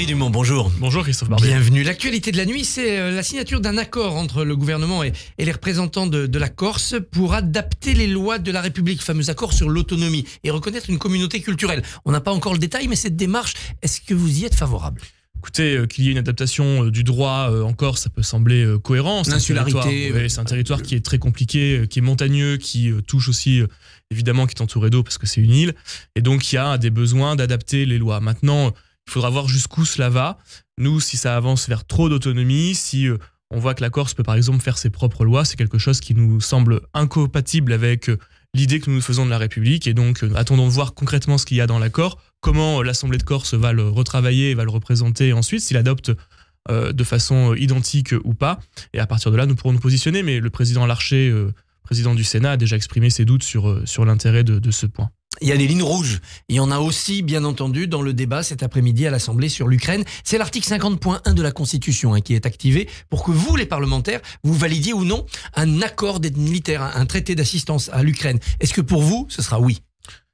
Henri Dumont, bonjour. Bonjour Christophe Barbier. Bienvenue. L'actualité de la nuit, c'est la signature d'un accord entre le gouvernement et les représentants de la Corse pour adapter les lois de la République, fameux accord sur l'autonomie, et reconnaître une communauté culturelle. On n'a pas encore le détail, mais cette démarche, est-ce que vous y êtes favorable ? Écoutez, qu'il y ait une adaptation du droit en Corse, ça peut sembler cohérent. L'insularité. C'est un territoire qui est très compliqué, qui est montagneux, qui touche aussi, évidemment, qui est entouré d'eau parce que c'est une île. Et donc, il y a des besoins d'adapter les lois. Maintenant, il faudra voir jusqu'où cela va. Nous, si ça avance vers trop d'autonomie, si on voit que la Corse peut, par exemple, faire ses propres lois, c'est quelque chose qui nous semble incompatible avec l'idée que nous nous faisons de la République. Et donc, attendons de voir concrètement ce qu'il y a dans l'accord, comment l'Assemblée de Corse va le retravailler, va le représenter ensuite, s'il adopte de façon identique ou pas. Et à partir de là, nous pourrons nous positionner. Mais le président Larcher, président du Sénat, a déjà exprimé ses doutes sur l'intérêt de ce point. Il y a des lignes rouges. Il y en a aussi, bien entendu, dans le débat cet après-midi à l'Assemblée sur l'Ukraine. C'est l'article 50.1 de la Constitution qui est activé pour que vous, les parlementaires, vous validiez ou non un accord d'aide militaire, un traité d'assistance à l'Ukraine. Est-ce que pour vous, ce sera oui ?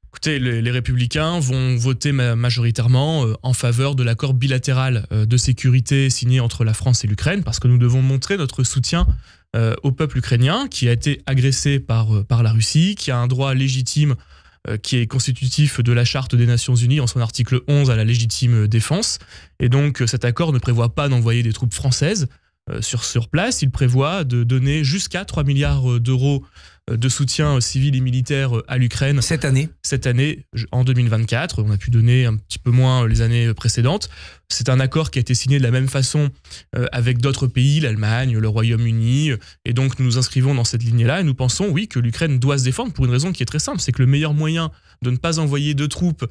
Écoutez, les Républicains vont voter majoritairement en faveur de l'accord bilatéral de sécurité signé entre la France et l'Ukraine, parce que nous devons montrer notre soutien au peuple ukrainien qui a été agressé par la Russie, qui a un droit légitime qui est constitutif de la Charte des Nations Unies en son article 11 à la légitime défense. Et donc cet accord ne prévoit pas d'envoyer des troupes françaises sur place. Il prévoit de donner jusqu'à 3 milliards d'euros de soutien civil et militaire à l'Ukraine. Cette année, en 2024. On a pu donner un petit peu moins les années précédentes. C'est un accord qui a été signé de la même façon avec d'autres pays, l'Allemagne, le Royaume-Uni. Et donc, nous nous inscrivons dans cette lignée-là et nous pensons, oui, que l'Ukraine doit se défendre pour une raison qui est très simple. C'est que le meilleur moyen de ne pas envoyer de troupes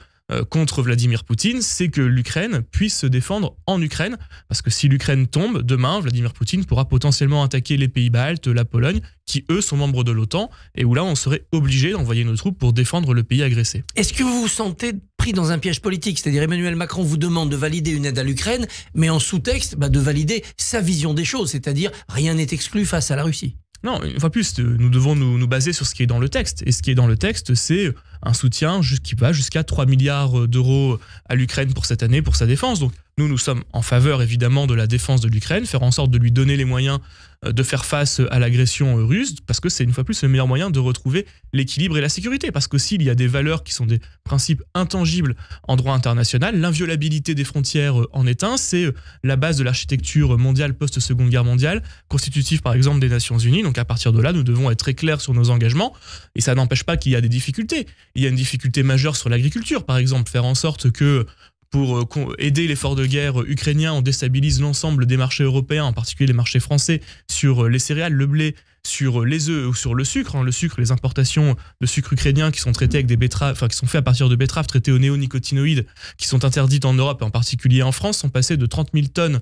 contre Vladimir Poutine, c'est que l'Ukraine puisse se défendre en Ukraine. Parce que si l'Ukraine tombe, demain, Vladimir Poutine pourra potentiellement attaquer les pays baltes, la Pologne, qui eux sont membres de l'OTAN, et où là on serait obligé d'envoyer nos troupes pour défendre le pays agressé. Est-ce que vous vous sentez pris dans un piège politique ? C'est-à-dire Emmanuel Macron vous demande de valider une aide à l'Ukraine, mais en sous-texte de valider sa vision des choses, c'est-à-dire rien n'est exclu face à la Russie. Non, une fois plus, nous devons nous baser sur ce qui est dans le texte. Et ce qui est dans le texte, c'est un soutien qui va jusqu'à 3 milliards d'euros à l'Ukraine pour cette année, pour sa défense. Donc nous sommes en faveur évidemment de la défense de l'Ukraine, faire en sorte de lui donner les moyens de faire face à l'agression russe, parce que c'est une fois plus le meilleur moyen de retrouver l'équilibre et la sécurité. Parce que s'il y a des valeurs qui sont des principes intangibles en droit international, l'inviolabilité des frontières en est un, c'est la base de l'architecture mondiale post-Seconde Guerre mondiale, constitutive par exemple des Nations Unies. Donc à partir de là, nous devons être très clairs sur nos engagements, et ça n'empêche pas qu'il y a des difficultés. Il y a une difficulté majeure sur l'agriculture, par exemple, faire en sorte que pour aider l'effort de guerre ukrainien, on déstabilise l'ensemble des marchés européens, en particulier les marchés français, sur les céréales, le blé, sur les œufs ou sur le sucre. Le sucre, les importations de sucre ukrainien qui sont traitées avec des betteraves, qui sont faites à partir de betteraves traitées aux néonicotinoïdes, qui sont interdites en Europe et en particulier en France, sont passées de 30 000 tonnes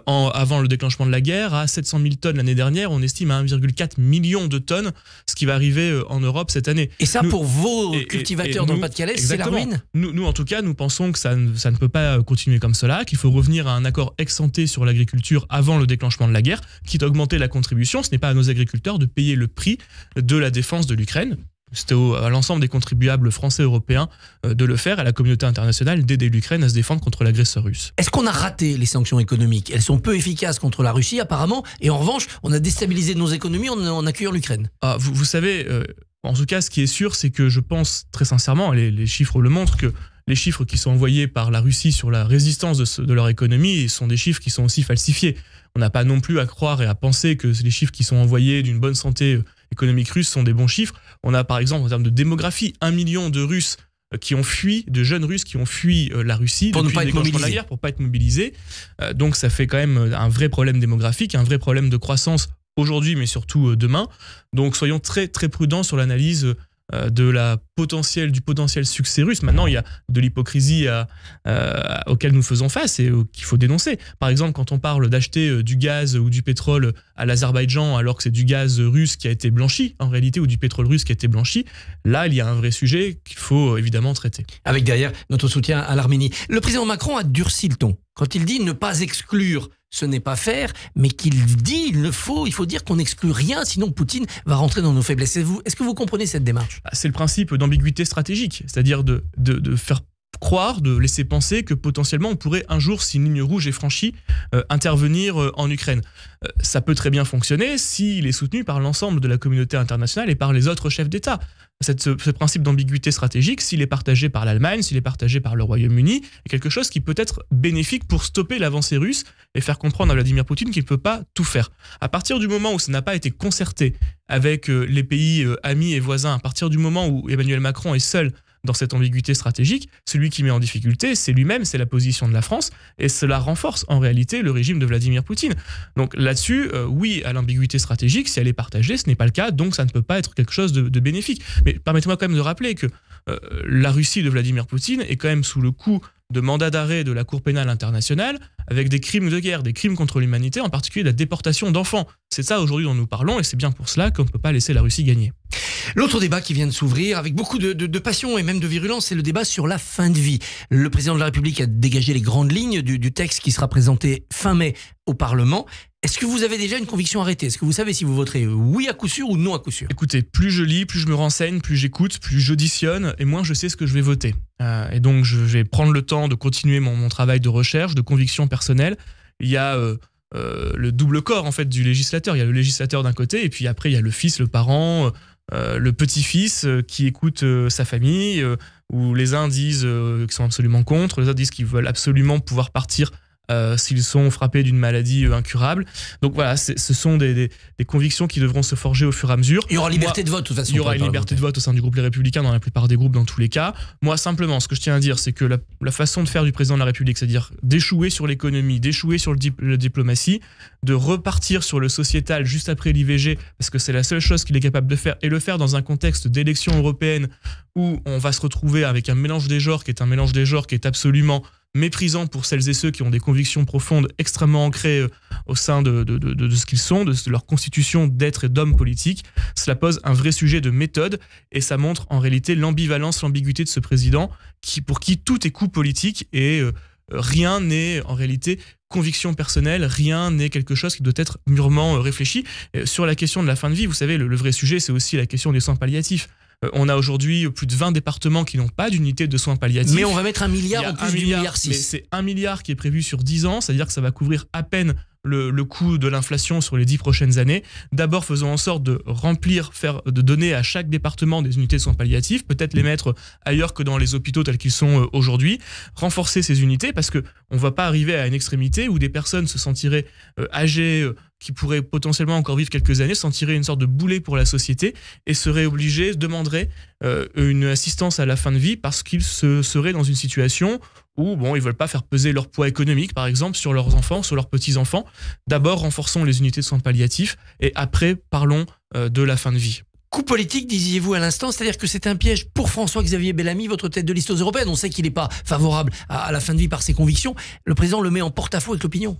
avant le déclenchement de la guerre à 700 000 tonnes l'année dernière. On estime à 1,4 million de tonnes, ce qui va arriver en Europe cette année. Et ça, pour vos cultivateurs dans le Pas-de-Calais, c'est la ruine ? Nous, en tout cas, nous pensons que ça ne peut pas continuer comme cela, qu'il faut revenir à un accord ex-ante sur l'agriculture avant le déclenchement de la guerre, quitte à augmenter la contribution. Ce n'est pas à nos agriculteurs de payer le prix de la défense de l'Ukraine. C'était à l'ensemble des contribuables français et européens de le faire, à la communauté internationale d'aider l'Ukraine à se défendre contre l'agresseur russe. Est-ce qu'on a raté les sanctions économiques ? Elles sont peu efficaces contre la Russie apparemment, et en revanche, on a déstabilisé nos économies en accueillant l'Ukraine. Vous savez, en tout cas, ce qui est sûr, c'est que je pense très sincèrement, les chiffres le montrent, que les chiffres qui sont envoyés par la Russie sur la résistance de leur économie sont des chiffres qui sont aussi falsifiés. On n'a pas non plus à croire et à penser que les chiffres qui sont envoyés d'une bonne santé économique russe sont des bons chiffres. On a par exemple en termes de démographie 1 million de Russes qui ont fui, de jeunes Russes qui ont fui la Russie depuis le déclenchement de la guerre pour ne pas être mobilisés. Donc ça fait quand même un vrai problème démographique, un vrai problème de croissance aujourd'hui mais surtout demain. Donc soyons très très prudents sur l'analyse du potentiel succès russe. Maintenant, il y a de l'hypocrisie auquel nous faisons face et qu'il faut dénoncer. Par exemple, quand on parle d'acheter du gaz ou du pétrole à l'Azerbaïdjan alors que c'est du gaz russe qui a été blanchi, en réalité, ou du pétrole russe qui a été blanchi, là, il y a un vrai sujet qu'il faut évidemment traiter. Avec derrière notre soutien à l'Arménie. Le président Macron a durci le ton quand il dit ne pas exclure. Ce n'est pas faire, mais qu'il dit il faut dire qu'on n'exclut rien, sinon Poutine va rentrer dans nos faiblesses. Est-ce que vous comprenez cette démarche ? C'est le principe d'ambiguïté stratégique, c'est-à-dire de faire croire, de laisser penser que potentiellement on pourrait un jour, si une ligne rouge est franchie, intervenir en Ukraine. Ça peut très bien fonctionner s'il est soutenu par l'ensemble de la communauté internationale et par les autres chefs d'État. Ce principe d'ambiguïté stratégique, s'il est partagé par l'Allemagne, s'il est partagé par le Royaume-Uni, est quelque chose qui peut être bénéfique pour stopper l'avancée russe et faire comprendre à Vladimir Poutine qu'il ne peut pas tout faire. À partir du moment où ça n'a pas été concerté avec les pays amis et voisins, à partir du moment où Emmanuel Macron est seul dans cette ambiguïté stratégique, celui qui met en difficulté, c'est lui-même, c'est la position de la France, et cela renforce en réalité le régime de Vladimir Poutine. Donc là-dessus, oui à l'ambiguïté stratégique, si elle est partagée, ce n'est pas le cas, donc ça ne peut pas être quelque chose de bénéfique. Mais permettez-moi quand même de rappeler que la Russie de Vladimir Poutine est quand même sous le coup de mandat d'arrêt de la Cour pénale internationale avec des crimes de guerre, des crimes contre l'humanité, en particulier la déportation d'enfants. C'est ça aujourd'hui dont nous parlons et c'est bien pour cela qu'on ne peut pas laisser la Russie gagner. L'autre débat qui vient de s'ouvrir avec beaucoup de passion et même de virulence, c'est le débat sur la fin de vie. Le président de la République a dégagé les grandes lignes du texte qui sera présenté fin mai au Parlement. Est-ce que vous avez déjà une conviction arrêtée? Est-ce que vous savez si vous voterez oui à coup sûr ou non à coup sûr? Écoutez, plus je lis, plus je me renseigne, plus j'écoute, plus j'auditionne et moins je sais ce que je vais voter. Et donc je vais prendre le temps de continuer mon travail de recherche, de conviction personnelle. Il y a le double corps en fait du législateur. Il y a le législateur d'un côté et puis après il y a le fils, le parent, le petit-fils qui écoute sa famille, où les uns disent qu'ils sont absolument contre, les autres disent qu'ils veulent absolument pouvoir partir s'ils sont frappés d'une maladie incurable. Donc voilà, ce sont des convictions qui devront se forger au fur et à mesure. Il y aura liberté de vote de toute façon. Il y aura une liberté de vote au sein du groupe Les Républicains dans la plupart des groupes dans tous les cas. Moi simplement, ce que je tiens à dire, c'est que la façon de faire du président de la République, c'est-à-dire d'échouer sur l'économie, d'échouer sur la diplomatie, de repartir sur le sociétal juste après l'IVG, parce que c'est la seule chose qu'il est capable de faire, et le faire dans un contexte d'élection européenne où on va se retrouver avec un mélange des genres qui est absolument méprisant pour celles et ceux qui ont des convictions profondes extrêmement ancrées au sein de ce qu'ils sont, de leur constitution d'être et d'homme politique. Cela pose un vrai sujet de méthode et ça montre en réalité l'ambivalence, l'ambiguïté de ce président pour qui tout est coup politique et rien n'est en réalité conviction personnelle, rien n'est quelque chose qui doit être mûrement réfléchi. Sur la question de la fin de vie, vous savez, le vrai sujet, c'est aussi la question des soins palliatifs. On a aujourd'hui plus de 20 départements qui n'ont pas d'unité de soins palliatifs. Mais on va mettre 1 milliard en plus du milliard 6. Mais c'est 1 milliard qui est prévu sur 10 ans, c'est-à-dire que ça va couvrir à peine le coût de l'inflation sur les 10 prochaines années. D'abord, faisons en sorte de de donner à chaque département des unités de soins palliatifs, peut-être les mettre ailleurs que dans les hôpitaux tels qu'ils sont aujourd'hui. Renforcer ces unités parce qu'on ne va pas arriver à une extrémité où des personnes se sentiraient âgées, qui pourraient potentiellement encore vivre quelques années, sentiraient une sorte de boulet pour la société et seraient obligés, demanderaient une assistance à la fin de vie parce qu'ils seraient dans une situation où ils ne veulent pas faire peser leur poids économique, par exemple, sur leurs enfants, sur leurs petits-enfants. D'abord, renforçons les unités de soins palliatifs et après, parlons de la fin de vie. Coup politique, disiez-vous à l'instant, c'est-à-dire que c'est un piège pour François-Xavier Bellamy, votre tête de liste aux européennes. On sait qu'il n'est pas favorable à la fin de vie par ses convictions. Le président le met en porte-à-faux avec l'opinion.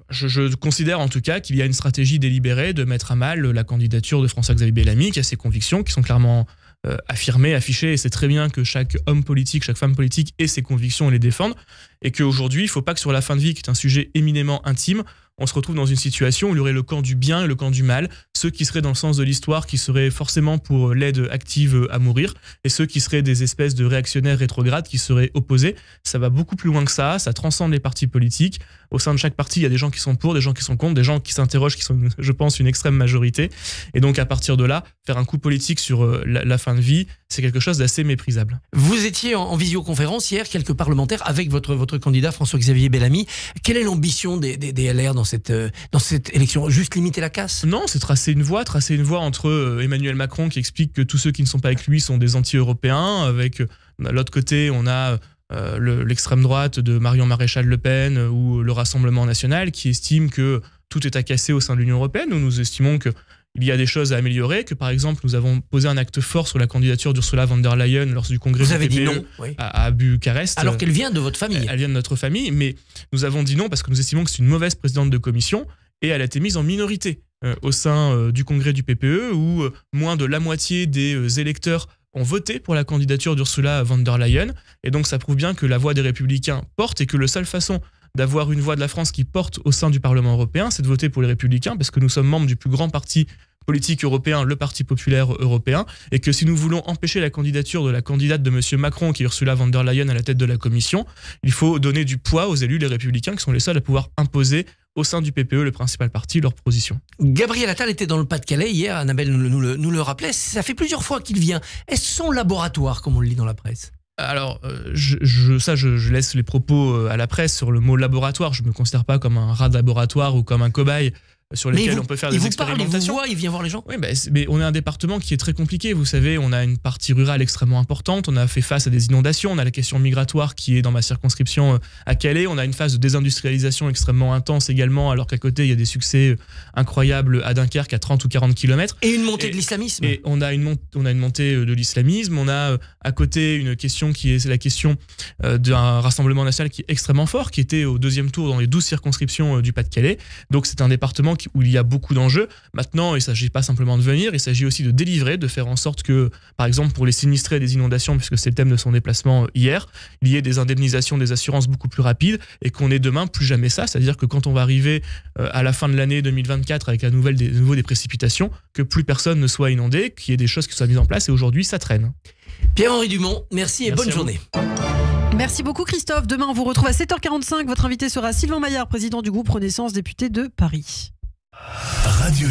Je considère en tout cas qu'il y a une stratégie délibérée de mettre à mal la candidature de François-Xavier Bellamy, qui a ses convictions, qui sont clairement affirmées, affichées, et c'est très bien que chaque homme politique, chaque femme politique ait ses convictions et les défende, et qu'aujourd'hui, il ne faut pas que sur la fin de vie, qui est un sujet éminemment intime, on se retrouve dans une situation où il y aurait le camp du bien et le camp du mal, ceux qui seraient dans le sens de l'histoire, qui seraient forcément pour l'aide active à mourir, et ceux qui seraient des espèces de réactionnaires rétrogrades qui seraient opposés. Ça va beaucoup plus loin que ça transcende les partis politiques. Au sein de chaque parti, il y a des gens qui sont pour, des gens qui sont contre, des gens qui s'interrogent, qui sont, je pense, une extrême majorité. Et donc, à partir de là, faire un coup politique sur la fin de vie, c'est quelque chose d'assez méprisable. Vous étiez en visioconférence hier, quelques parlementaires, avec votre candidat François-Xavier Bellamy. Quelle est l'ambition des LR dans cette élection? Juste limiter la casse? Non, c'est tracer une voie entre Emmanuel Macron qui explique que tous ceux qui ne sont pas avec lui sont des anti-européens. Avec, de l'autre côté, on a l'extrême droite de Marion Maréchal Le Pen ou le Rassemblement national qui estime que tout est à casser au sein de l'Union européenne. Nous estimons qu'il y a des choses à améliorer, que par exemple nous avons posé un acte fort sur la candidature d'Ursula von der Leyen lors du congrès du PPE dit non, oui. à Bucarest. Alors qu'elle vient de votre famille. Elle vient de notre famille, mais nous avons dit non parce que nous estimons que c'est une mauvaise présidente de commission et elle a été mise en minorité au sein du congrès du PPE où moins de la moitié des électeurs ont voté pour la candidature d'Ursula von der Leyen. Et donc ça prouve bien que la voix des Républicains porte et que la seule façon d'avoir une voix de la France qui porte au sein du Parlement européen, c'est de voter pour les Républicains parce que nous sommes membres du plus grand parti politique européen, le Parti populaire européen, et que si nous voulons empêcher la candidature de la candidate de M. Macron, qui est Ursula von der Leyen, à la tête de la Commission, il faut donner du poids aux élus, les Républicains, qui sont les seuls à pouvoir imposer au sein du PPE, le principal parti, leur position. Gabriel Attal était dans le Pas-de-Calais hier, Annabelle nous le rappelait, ça fait plusieurs fois qu'il vient. Est-ce son laboratoire, comme on le lit dans la presse ? Alors, je laisse les propos à la presse sur le mot laboratoire. Je ne me considère pas comme un rat de laboratoire ou comme un cobaye sur lesquels on peut faire des expérimentations. Il vient voir les gens. Oui, mais on a un département qui est très compliqué. Vous savez, on a une partie rurale extrêmement importante. On a fait face à des inondations. On a la question migratoire qui est dans ma circonscription à Calais. On a une phase de désindustrialisation extrêmement intense également, alors qu'à côté, il y a des succès incroyables à Dunkerque, à 30 ou 40 km. Et une montée de l'islamisme. Et on a une montée de l'islamisme. On a à côté une question c'est la question d'un Rassemblement national qui est extrêmement fort, qui était au deuxième tour dans les 12 circonscriptions du Pas-de-Calais. Donc c'est un département où il y a beaucoup d'enjeux. Maintenant, il ne s'agit pas simplement de venir, il s'agit aussi de délivrer, de faire en sorte que, par exemple, pour les sinistrés des inondations, puisque c'est le thème de son déplacement hier, il y ait des indemnisations, des assurances beaucoup plus rapides et qu'on ait demain plus jamais ça. C'est-à-dire que quand on va arriver à la fin de l'année 2024 avec de nouveau des précipitations, que plus personne ne soit inondé, qu'il y ait des choses qui soient mises en place et aujourd'hui, ça traîne. Pierre-Henri Dumont, merci et bonne journée. Merci beaucoup Christophe. Demain, on vous retrouve à 7h45. Votre invité sera Sylvain Maillard, président du groupe Renaissance, député de Paris. Radio